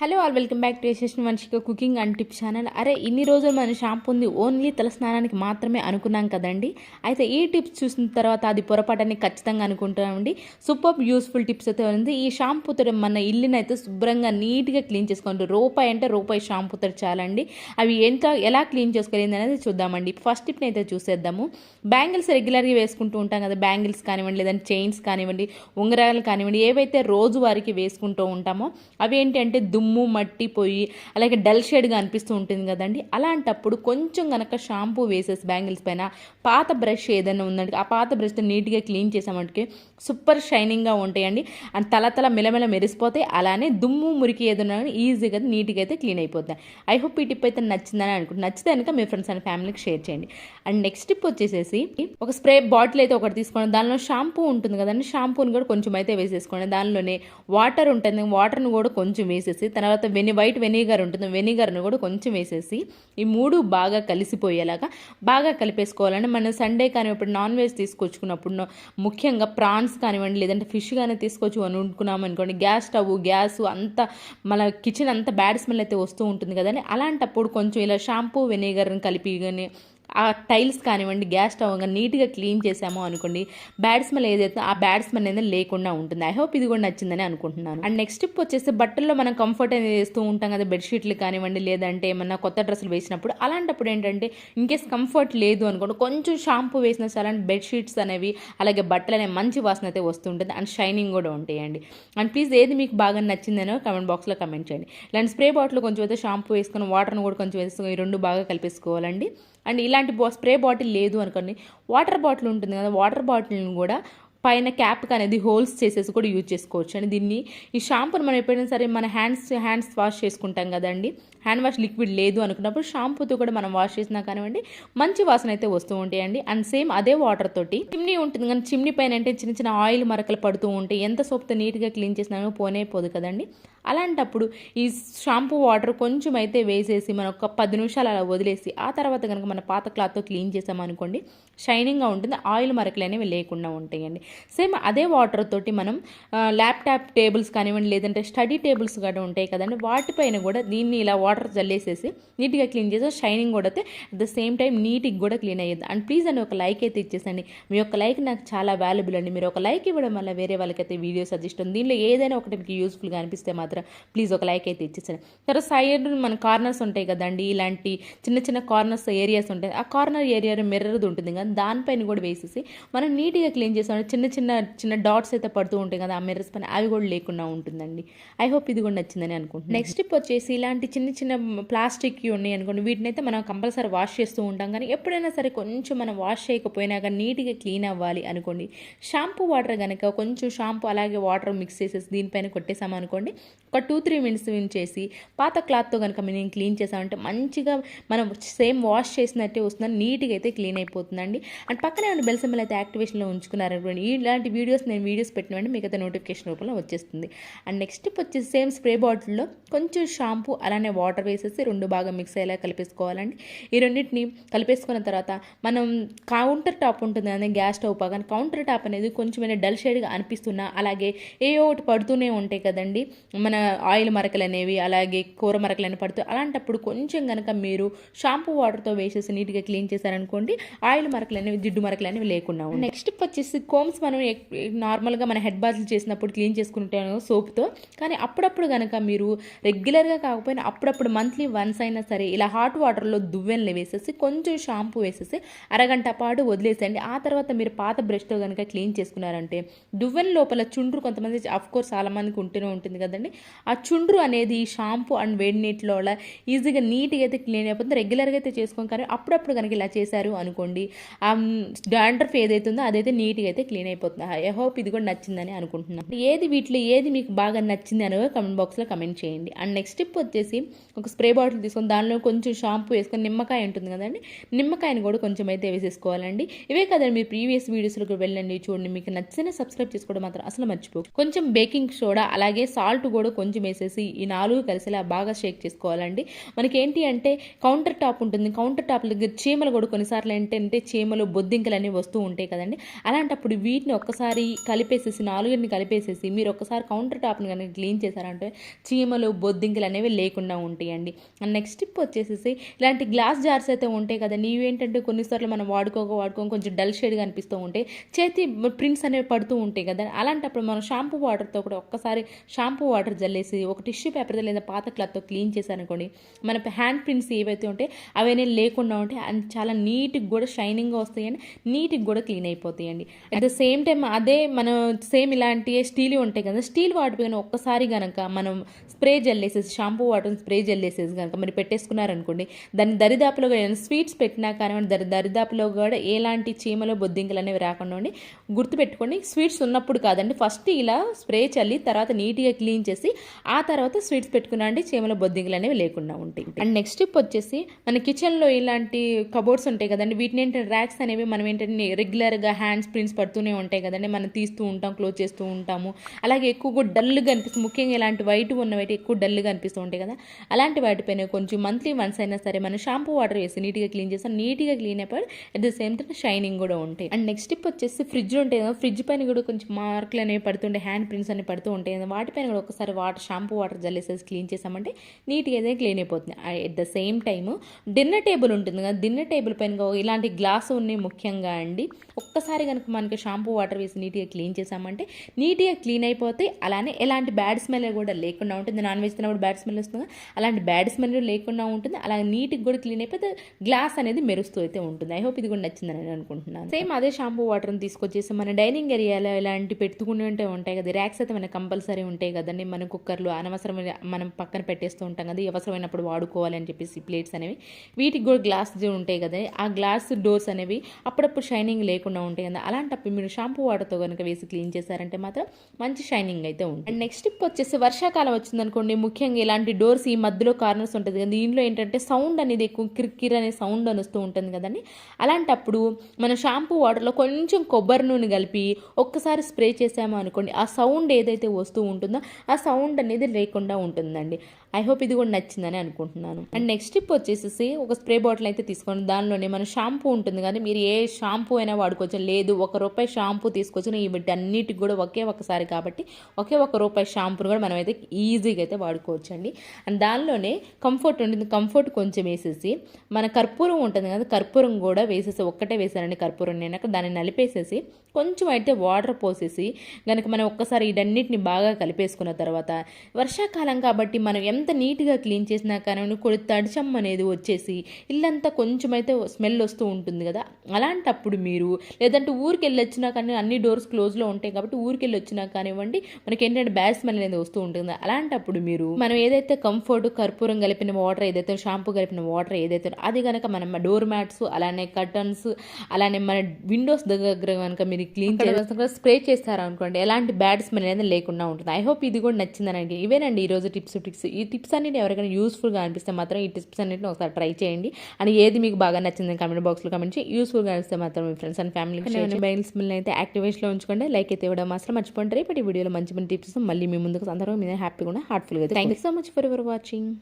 Hello all welcome back to Yashasvi Vamshika cooking and tip channel. అరే ఇన్ని రోజులు మన షాంపూ ఉంది ఓన్లీ తల స్నానానికి మాత్రమే అనుకున్నాం కదండి. అయితే ఈ టిప్స్ చూసిన తర్వాత అది పొరపాటని ఖచ్చితంగా అనుకుంటామండి. సూపర్ యూస్ఫుల్ టిప్స్ అయితే ఉంది. ఈ షాంపూతో మన ఇల్లుని అయితే శుభ్రంగా నీట్గా క్లీన్ చేసుకోండి. రూపాయి అంటే రూపాయి షాంపూతో చాలండి. అవి ఎలా క్లీన్ చేసుకోలేదు అనేది చూద్దామండి. ఫస్ట్ టిప్ని అయితే చూసేద్దాము. బ్యాంగిల్స్ రెగ్యులర్గా వేసుకుంటూ ఉంటాం కదా, బ్యాంగిల్స్ కానివ్వండి, లేదంటే చైన్స్ కానివ్వండి, ఉంగరాలు కానివ్వండి, ఏవైతే రోజువారికి వేసుకుంటూ ఉంటామో అవి ఏంటి అంటే దుమ్ము మట్టి పోయి అలాగే డల్ షేడ్గా అనిపిస్తూ ఉంటుంది కదండి. అలాంటప్పుడు కొంచెం కనుక షాంపూ వేసేసి బ్యాంగిల్స్ పైన పాత బ్రష్ ఏదైనా ఉందంటే ఆ పాత బ్రష్తో నీట్గా క్లీన్ చేసామంటే సూపర్ షైనింగ్గా ఉంటాయండి. అండ్ తల మెలమెల మెరిసిపోతాయి. అలానే దుమ్ము మురికి ఏదైనా ఈజీగా నీట్గా అయితే క్లీన్ అయిపోతాయి. ఐ హోప్ ఈ టిప్ అయితే నచ్చిందని అనుకుంటున్నాను. నచ్చితే కనుక మీ ఫ్రెండ్స్ అండ్ ఫ్యామిలీకి షేర్ చేయండి. అండ్ నెక్స్ట్ టిప్ వచ్చేసేసి ఒక స్ప్రే బాటిల్ అయితే ఒకటి తీసుకోండి. దానిలో షాంపూ ఉంటుంది కదండి, షాంపూని కూడా కొంచెం అయితే వేసేసుకోండి. దానిలోనే వాటర్ ఉంటుంది, వాటర్ని కూడా కొంచెం వేసేసి తర్వాత వైట్ వెనిగర్ ఉంటుంది, వెనిగర్ను కూడా కొంచెం వేసేసి ఈ మూడు బాగా కలిసిపోయేలాగా బాగా కలిపేసుకోవాలండి. మనం సండే కానీ ఇప్పుడు నాన్ వెజ్ తీసుకొచ్చుకున్నప్పుడు ముఖ్యంగా ప్రాన్స్ కానివ్వండి లేదంటే ఫిష్ కానీ తీసుకొచ్చి వండుకున్నాం అనుకోండి, గ్యాస్ అంతా మన కిచెన్ అంతా బ్యాడ్ స్మెల్ అయితే వస్తూ ఉంటుంది కదండి. అలాంటప్పుడు కొంచెం ఇలా షాంపూ వెనిగర్ని కలిపి కానీ ఆ టైల్స్ కానివ్వండి గ్యాస్ స్టవ్ కానీ నీట్గా క్లీన్ చేసాము అనుకోండి, బ్యాడ్ స్మెల్ ఏదైతే ఆ బ్యాడ్ స్మెల్ అనేది లేకుండా ఉంటుంది. ఐ హోప్ ఇది కూడా నచ్చిందని అనుకుంటున్నాను. అండ్ నెక్స్ట్ టిప్ వచ్చేసి బట్టల్లో మనం కంఫర్ట్ అనేది వేస్తూ ఉంటాం కదా, బెడ్షీట్లు కానివ్వండి లేదంటే ఏమన్నా కొత్త డ్రెస్సులు వేసినప్పుడు. అలాంటప్పుడు ఏంటంటే ఇన్కేస్ కంఫర్ట్ లేదు అనుకోండి, కొంచెం షాంపూ వేసిన చాలా బెడ్షీట్స్ అనేవి అలాగే బట్టలు అనేవి మంచి వాసన అయితే వస్తుంటుంది అండ్ షైనింగ్ కూడా ఉంటాయండి. అండ్ ప్లీజ్ ఏది మీకు బాగా నచ్చిందనో కమెంట్ బాక్స్లో కమెంట్ చేయండి. ఇలాంటి స్ప్రే బాటిల్ కొంచెం అయితే షాంపూ వేసుకొని వాటర్ను కూడా కొంచెం వేసుకొని ఈ రెండు బాగా కలిపేసుకోవాలండి. అండ్ ఇలాంటి స్ప్రే బాటిల్ లేదు అనుకోండి, వాటర్ బాటిల్ ఉంటుంది కదా, వాటర్ బాటిల్ని కూడా పైన క్యాప్కి అనేది హోల్స్ చేసేసి కూడా యూజ్ చేసుకోవచ్చు అండి. దీన్ని ఈ షాంపూని మనం ఎప్పుడైనా సరే మన హ్యాండ్స్ వాష్ చేసుకుంటాం కదండి, హ్యాండ్ వాష్ లిక్విడ్ లేదు అనుకున్నప్పుడు షాంపూతో కూడా మనం వాష్ చేసినా కానివ్వండి మంచి వాసన అయితే వస్తూ ఉంటాయండి. అండ్ సేమ్ అదే వాటర్ తోటి చిమ్నీ ఉంటుంది కానీ చిమ్నీ పైన అంటే చిన్న చిన్న ఆయిల్ మరకలు పడుతూ ఉంటాయి, ఎంత సోప్తో నీట్గా క్లీన్ చేసినా పోనే పోదు కదండి. అలాంటప్పుడు ఈ షాంపూ వాటర్ కొంచెం అయితే వేసేసి మనం ఒక 10 నిమిషాలు అలా వదిలేసి ఆ తర్వాత కనుక మన పాత క్లాత్తో క్లీన్ చేసామనుకోండి షైనింగ్గా ఉంటుంది, ఆయిల్ మరకలు అనేవి లేకుండా ఉంటాయండి. సేమ్ అదే వాటర్ తోటి మనం ల్యాప్టాప్ టేబుల్స్ కానివ్వండి లేదంటే స్టడీ టేబుల్స్ కూడా ఉంటాయి కదండి, వాటిపైన కూడా దీన్ని ఇలా వాటర్ జల్లేసేసి నీట్గా క్లీన్ చేసి షైనింగ్ కూడా అయితే అట్ ద సేమ్ టైం నీట్గా కూడా క్లీన్ అయ్యేది. అండ్ ప్లీజ్ అని ఒక లైక్ అయితే ఇచ్చేసండి. మీ యొక్క లైక్ నాకు చాలా వాల్యుబుల్ అండి. మీరు ఒక లైక్ ఇవ్వడం వల్ల వేరే వాళ్ళకైతే వీడియో సజెస్ట్ ఉంది. దీనిలో ఏదైనా ఒకటి మీకు యూస్ఫుల్గా అనిపిస్తే మాత్రం ప్లీజ్ ఒక లైక్ అయితే ఇచ్చేసాను. తర్వాత సైడ్ మన కార్నర్స్ ఉంటాయి కదండి, ఇలాంటి చిన్న చిన్న కార్నర్స్ ఏరియాస్ ఉంటాయి, ఆ కార్నర్ ఏరియా మిర్రర్ది ఉంటుంది కదా, దానిపైన కూడా వేసేసి మనం నీట్గా క్లీన్ చేస్తాం. చిన్న డాట్స్ అయితే పడుతూ ఉంటాయి కదా ఆ మిర్రర్స్ పైన, అవి కూడా లేకుండా ఉంటుందండి. ఐ హోప్ ఇది కూడా నచ్చిందని అనుకుంటున్నాను. నెక్స్ట్ టిప్ వచ్చేసి ఇలాంటి చిన్న ప్లాస్టిక్ ఉన్నాయి అనుకోండి, వీటిని అయితే మనం కంపల్సరీ వాష్ చేస్తూ ఉంటాం. కానీ ఎప్పుడైనా సరే కొంచెం మనం వాష్ చేయకపోయినా కానీ నీట్గా క్లీన్ అవ్వాలి అనుకోండి, షాంపూ వాటర్ కనుక కొంచెం షాంపూ అలాగే వాటర్ మిక్స్ చేసేసి దీనిపైన కొట్టేసాము అనుకోండి, ఒక 2-3 మినిట్స్ చేసి పాత క్లాత్తో కనుక మనం క్లీన్ చేసామంటే మంచిగా మనం సేమ్ వాష్ చేసినట్టే వస్తుందని నీట్గా అయితే క్లీన్ అయిపోతుందండి. అండ్ పక్కనే ఉన్న బెల్ సింబల్ అయితే యాక్టివేషన్లో ఉంచుకున్నారనుకోండి, ఇలాంటి నేను వీడియోస్ పెట్టినవండి మీకు అయితే నోటిఫికేషన్ రూపంలో వచ్చేస్తుంది. అండ్ నెక్స్ట్ వచ్చేసి సేమ్ స్ప్రే బాటిల్లో కొంచెం షాంపూ అలానే వాటర్ వేసేసి రెండు బాగా మిక్స్ అయ్యేలా కలిపేసుకోవాలండి. ఈ రెండింటిని కలిపేసుకున్న తర్వాత మనం కౌంటర్ టాప్ ఉంటుంది కదా గ్యాస్ స్టవ్ పక్కన, కౌంటర్ టాప్ అనేది కొంచెం డల్ షేడ్గా అనిపిస్తున్నా అలాగే ఒకటి పడుతూనే ఉంటాయి కదండి మన ఆయిల్ మరకలు అనేవి అలాగే కూర మరకలు అనేవి పడుతాయి. అలాంటప్పుడు కొంచెం కనుక మీరు షాంపూ వాటర్తో వేసేసి నీట్గా క్లీన్ చేశారనుకోండి, ఆయిల్ మరకలు అనేవి జిడ్డు మరకలు అనేవి లేకుండా ఉంటాయి. నెక్స్ట్ వచ్చేసి కోమ్స్ మనం నార్మల్గా మన హెడ్ బాత్లు చేసినప్పుడు క్లీన్ చేసుకుంటాము సోప్తో, కానీ అప్పుడప్పుడు కనుక మీరు రెగ్యులర్గా కాకపోయినా అప్పుడప్పుడు మంత్లీ వన్స్ అయినా సరే ఇలా హాట్ వాటర్లో దువ్వెనలు వేసేసి కొంచెం షాంపూ వేసేసి అరగంట పాటు వదిలేసండి. ఆ తర్వాత మీరు పాత బ్రష్తో కనుక క్లీన్ చేసుకున్నారంటే దువ్వెన లోపల చుండ్రు కొంతమంది అఫ్కోర్స్ చాలా మందికి ఉంటూనే ఉంటుంది కదండి, ఆ చుండ్రు అనేది షాంపూ అండ్ వేడి నీటిలో ఈజీగా నీట్గా అయితే క్లీన్ అయిపోతుంది. రెగ్యులర్గా అయితే చేసుకోం కానీ అప్పుడప్పుడు కనుక ఇలా చేశారు అనుకోండి, ఆ డాండ్రఫ్ ఏదైతే ఉందో అదైతే నీట్గా అయితే క్లీన్ అయిపోతుంది. ఐ హోప్ ఇది కూడా నచ్చిందని అనుకుంటున్నాను. వీటిలో ఏది మీకు బాగా నచ్చింది అనేది కమెంట్ బాక్స్లో కమెంట్ చేయండి. అండ్ నెక్స్ట్ టిప్ వచ్చేసి ఒక స్ప్రే బాటిల్ తీసుకొని దానిలో కొంచెం షాంపూ వేసుకొని నిమ్మకాయ ఉంటుంది కదండి, నిమ్మకాయని కూడా కొంచెం అయితే వేసేసుకోవాలండి. ఇవే కదండి మీరు ప్రీవియస్ వీడియోస్లోకి వెళ్ళండి చూడండి, మీకు నచ్చిన సబ్స్క్రైబ్ చేసుకోవడం మాత్రం అసలు మర్చిపో. కొంచెం బేకింగ్ సోడా అలాగే సాల్ట్ కూడా కొంచెం వేసేసి ఈ 4 కలిసేలా బాగా షేక్ చేసుకోవాలండి. మనకేంటి అంటే కౌంటర్ టాప్ ఉంటుంది, కౌంటర్ టాప్ దగ్గర చీమలు కూడా కొన్నిసార్లు ఏంటంటే చీమలు బొద్దింకలు అనేవి వస్తూ ఉంటాయి కదండి. అలాంటప్పుడు వీటిని ఒక్కసారి కలిపేసేసి 4 కలిపేసేసి మీరు ఒక్కసారి కౌంటర్ టాప్ని కనుక క్లీన్ చేశారంటే చీమలు బొద్దింకలు అనేవి లేకుండా ఉంటాయండి. అండ్ నెక్స్ట్ టిప్ వచ్చేసేసి ఇలాంటి గ్లాస్ జార్స్ అయితే ఉంటాయి కదండి. ఇవి ఏంటంటే కొన్నిసార్లు మనం వాడుకోక కొంచెం డల్ షేడ్గా అనిపిస్తూ ఉంటాయి, చేతి ప్రింట్స్ అనేవి పడుతూ ఉంటాయి కదా. అలాంటప్పుడు మనం షాంపూ వాటర్తో కూడా ఒక్కసారి షాంపూ వాటర్ జల్లేసి ఒక టిష్యూ పేపర్ లేదా పాత క్లాత్తో క్లీన్ చేశారనుకోండి, మన హ్యాండ్ ప్రింట్స్ ఏవైతే ఉంటాయి అవన్నీ లేకుండా ఉంటాయి అండ్ చాలా నీట్గా కూడా షైనింగ్గా వస్తాయండి, నీట్గా కూడా క్లీన్ అయిపోతాయండి. అట్ ద సేమ్ టైం అదే మనం సేమ్ ఇలాంటి స్టీల్ ఉంటాయి కదా, స్టీల్ వాటిపైన ఒక్కసారి కనుక మనం స్ప్రే జల్లేసేసి షాంపూ వాటర్ స్ప్రే జల్లేసేసి కనుక మీరు పెట్టేసుకున్నారనుకోండి, దాని దరిదాపులో స్వీట్స్ పెట్టినా కానివ్వండి దరిదాపులో కూడా ఎలాంటి చీమలు బొద్దింకలు అనేవి రాకుండా ఉండి గుర్తుపెట్టుకోండి. స్వీట్స్ ఉన్నప్పుడు కాదండి, ఫస్ట్ ఇలా స్ప్రే చల్లి తర్వాత నీట్గా క్లీన్ చేసి ఆ తర్వాత స్వీట్స్ పెట్టుకున్నా అండి చీమల బొద్దింకలు అనేవి లేకుండా ఉంటాయి. అండ్ నెక్స్ట్ టిప్ వచ్చేసి మన కిచెన్లో ఇలాంటి కబోర్డ్స్ ఉంటాయి కదండి, వీటిని ఏంటంటే ర్యాక్స్ అనేవి మనం ఏంటంటే రెగ్యులర్గా హ్యాండ్స్ ప్రింట్స్ పడుతూనే ఉంటాయి కదండి, మనం తీస్తూ ఉంటాం, క్లోజ్ చేస్తూ ఉంటాము. అలాగే ఎక్కువగా డల్గా అనిపిస్తుంది, ముఖ్యంగా ఇలాంటి వైట్ ఉన్నవి ఎక్కువ డల్గా అనిపిస్తూ ఉంటాయి కదా. అలాంటి వాటిపైన కొంచెం మంత్లీ వన్స్ అయినా సరే మనం షాంపూ వాటర్ వేసి నీట్గా క్లీన్ చేస్తాం, నీట్గా క్లీన్ అయిపోయి at the same time shining కూడా ఉంటాయి. అండ్ నెక్స్ట్ టిప్ వచ్చేసి ఫ్రిడ్జ్ ఉంటాయి కదా, ఫ్రిడ్జ్ పైన కూడా కొంచెం మార్కులు అనేవి పడుతుంటాయి, హ్యాండ్ ప్రింట్స్ అనేవి పడుతూ ఉంటాయి కదా, వాటిపైన కూడా ఒకసారి షాంపూ వాటర్ జల్లేసేసి క్లీన్ చేసామంటే నీట్గా అయితే క్లీన్ అయిపోతుంది. At the same time dinner table ఉంటుంది కదా, డిన్నర్ టేబుల్ పైన ఇలాంటి గ్లాసు ఉన్నాయి ముఖ్యంగా అండి, ఒక్కసారి కనుక మనకి షాంపూ వాటర్ వేసి నీట్గా క్లీన్ చేసామంటే నీట్గా క్లీన్ అయిపోతాయి. అలానే ఎలాంటి బ్యాడ్ స్మెల్ కూడా లేకుండా ఉంటుంది, నాన్ వెజ్ తిన్నప్పుడు బ్యాడ్ స్మెల్ వస్తుంది, అలాంటి బ్యాడ్ స్మెల్ లేకుండా ఉంటుంది, అలాగే నీట్గా కూడా క్లీన్ అయిపోతే గ్లాస్ అనేది మెరుస్తూ అయితే ఉంటుంది. ఐ హోప్ ఇది కూడా నచ్చిందని నేను అనుకుంటున్నాను. సేమ్ అదే షాంపూ వాటర్ని తీసుకొచ్చేసి మన డైనింగ్ ఏరియాలో ఇలాంటి పెట్టుకునే ఉంటాయి కదా, ర్యాక్స్ అయితే మనకు కంపల్సరీ ఉంటాయి కదండి, మన కుక్కర్లు అనవసరమైన మనం పక్కన పెట్టేస్తూ ఉంటాం కదా, అవసరమైనప్పుడు వాడుకోవాలి అని చెప్పేసి ప్లేట్స్ అనేవి, వీటికి కూడా గ్లాస్ ఉంటాయి కదా, ఆ గ్లాస్ డోర్స్ అనేవి అప్పుడప్పుడు షైనింగ్ లేకుండా ఉంటాయి కదా. అలాంటప్పుడు మీరు షాంపూ వాటర్తో కనుక వేసి క్లీన్ చేశారంటే మాత్రం మంచి షైనింగ్ అయితే ఉంటుంది. అండ్ నెక్స్ట్ టిప్ వచ్చేసి వర్షాకాలం వచ్చిందనుకోండి, ముఖ్యంగా ఇలాంటి డోర్స్ ఈ మధ్యలో కార్నర్స్ ఉంటుంది కదా, దీనిలో ఏంటంటే సౌండ్ అనేది ఎక్కువ కిరికిర్ అనే సౌండ్ అని వస్తూ ఉంటుంది కదండి. అలాంటప్పుడు మన షాంపూ వాటర్లో కొంచెం కొబ్బరి నూనె కలిపి ఒక్కసారి స్ప్రే చేసామో అనుకోండి, ఆ సౌండ్ ఏదైతే వస్తూ ఉంటుందో ఆ సౌండ్ అనేది లేకుండా ఉంటుందండి. ఐ హోప్ ఇది కూడా నచ్చిందని అనుకుంటున్నాను. అండ్ నెక్స్ట్ టిప్ వచ్చేసి ఒక స్ప్రే బాటిల్ అయితే తీసుకోండి, దానిలోనే మన షాంపూ ఉంటుంది కానీ మీరు ఏ షాంపూ అయినా వాడుకోవచ్చు, లేదు ₹1 షాంపూ తీసుకొచ్చిన వీటి అన్నిటికి కూడా ఒకసారి కాబట్టి ₹1 షాంపూని కూడా మనం అయితే ఈజీగా అయితే వాడుకోవచ్చు అండి. అండ్ దానిలోనే కంఫర్ట్ ఉంటుంది, కంఫర్ట్ కొంచెం వేసేసి మన కర్పూరం ఉంటుంది కదా, కర్పూరం కూడా వేసేసి ఒక్కటే వేసానండి కర్పూరం, నేను దాన్ని నలిపేసేసి కొంచెం అయితే వాటర్ పోసేసి కనుక మనం ఒక్కసారి వీటన్నిటిని బాగా కలిపేసుకున్న తర్వాత, వర్షాకాలం కాబట్టి మనం ఎంత నీట్గా క్లీన్ చేసినా కానీ కొన్ని తడిచం అనేది వచ్చేసి ఇల్లంతా కొంచెం అయితే స్మెల్ వస్తూ ఉంటుంది కదా, అలాంటప్పుడు మీరు లేదంటే ఊరికి వెళ్ళి వచ్చినా కానీ అన్ని డోర్స్ క్లోజ్లో ఉంటాయి కాబట్టి ఊరికి వెళ్ళి వచ్చినా కానివ్వండి మనకి ఏంటంటే బ్యాడ్ స్మెల్ అనేది వస్తూ ఉంటుంది. అలాంటప్పుడు మీరు మనం ఏదైతే కంఫర్ట్ కర్పూరం కలిపిన వాటర్ ఏదైతే షాంపూ కలిపిన వాటర్ ఏదైతే అది కనుక మనం డోర్ మ్యాట్స్ అలానే కర్టన్స్ అలానే మన విండోస్ దగ్గర కనుక మీరు క్లీన్ చేయాల్సిన స్ప్రే చేస్తారనుకోండి, ఎలాంటి బ్యాడ్ స్మెల్ అనేది లేకుండా ఉంటుంది. ఐ హోప్ ఇది కూడా నచ్చిందని. ఇవేనండి ఈరోజు టిప్స్. ఈ టిప్స్ అన్నిటి ఎవరికైనా యూస్ఫుల్గా అనిపిస్తే మాత్రం ఈ టిప్స్ అన్నిటిని ఒకసారి ట్రై చేయండి. అని ఏది మీకు బాగా నచ్చిందని కామెంట్ బాక్స్లో కామెంట్ చేసి, యూస్ఫుల్గా అనిపిస్తే మాత్రం మీ ఫ్రెండ్స్ అండ్ ఫ్యామిలీకి బెల్ స్మెల్ అయితే యాక్టివేషన్లో ఉంచుకోండి, లైక్ అయితే ఇవ్వడం మాత్రం మర్చిపోండి. రేపటి వీడియోలో మంచి టిప్స్ మళ్ళీ మీ ముందుకు అందరూ మీద హ్యాపీగా హార్ట్ఫుల్గా. Thank you so much for watching.